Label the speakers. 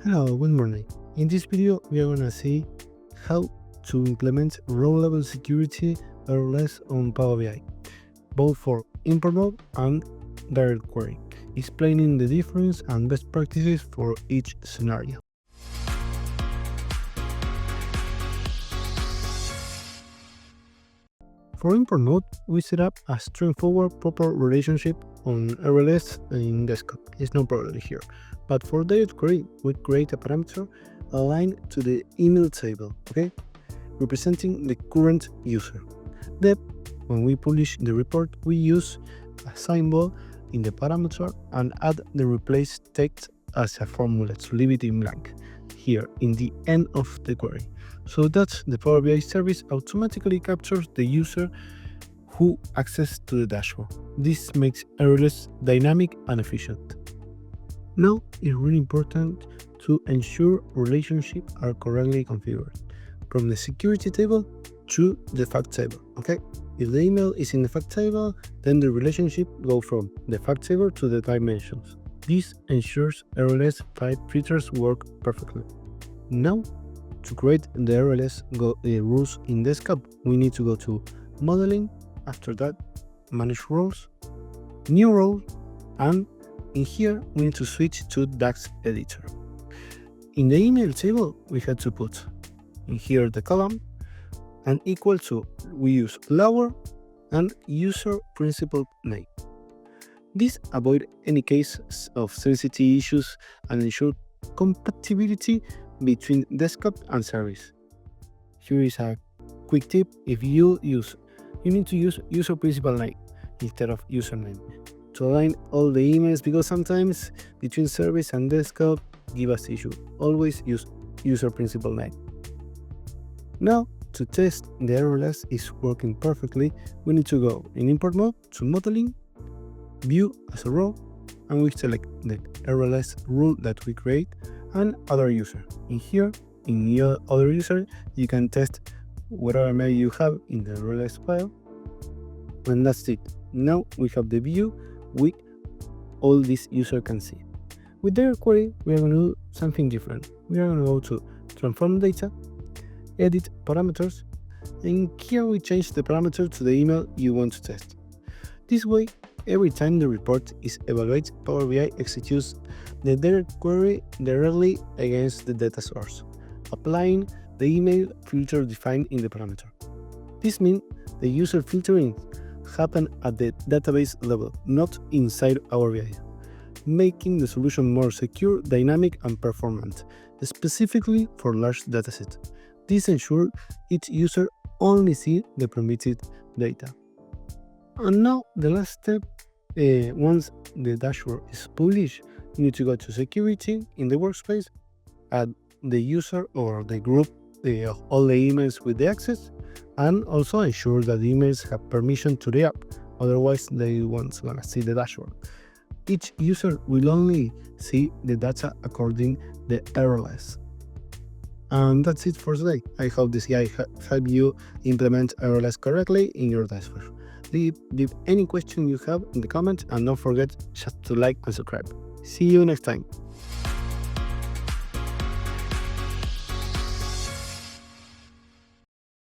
Speaker 1: Hello, good morning. In this video, we are going to see how to implement row-level security RLS on Power BI, both for import mode and DirectQuery, explaining the difference and best practices for each scenario. For import mode, we set up a straightforward proper relationship on RLS in desktop. It's no problem here. But for DirectQuery, we create a parameter aligned to the email table, okay, representing the current user. Then, when we publish the report, we use a symbol in the parameter and add the replaced text as a formula to leave it in blank here in the end of the query, so that the Power BI service automatically captures the user who access to the dashboard. This makes RLS dynamic and efficient. Now, it's really important to ensure relationships are correctly configured, from the security table to the fact table, okay? If the email is in the fact table, then the relationship goes from the fact table to the dimensions. This ensures RLS type filters work perfectly. Now, to create the RLS rules in desktop, we need to go to Modeling, after that, Manage Roles, New Role, and in here, we need to switch to DAX editor. In the email table, we had to put in here the column and equal to, we use lower and user principal name. This avoids any cases of sensitivity issues and ensure compatibility between desktop and service. Here is a quick tip: if you need to use user principal name instead of username to align all the emails, because sometimes between service and desktop give us issue. Always use user principal name. Now, to test the RLS is working perfectly, we need to go in import mode to modeling, view as a row, and we select the RLS rule that we create and other user. In here, in your other user, you can test whatever mail you have in the RLS file, and that's it. Now we have the view with all this user can see. With DirectQuery, we are going to do something different. We are going to go to transform data, edit parameters, and here we change the parameter to the email you want to test. This way, every time the report is evaluated, Power BI executes the DirectQuery directly against the data source, applying the email filter defined in the parameter. This means the user filtering happen at the database level, not inside Power BI, making the solution more secure, dynamic, and performant, specifically for large datasets. This ensures each user only sees the permitted data. And now the last step, once the dashboard is published, you need to go to security in the workspace, add the user or the group, all the emails with the access, and also ensure that the emails have permission to the app, otherwise they won't gonna see the dashboard. Each user will only see the data according to the RLS. And that's it for today. I hope this guide help you implement RLS correctly in your dashboard. Leave any question you have in the comments, and don't forget just to like and subscribe. See you next time.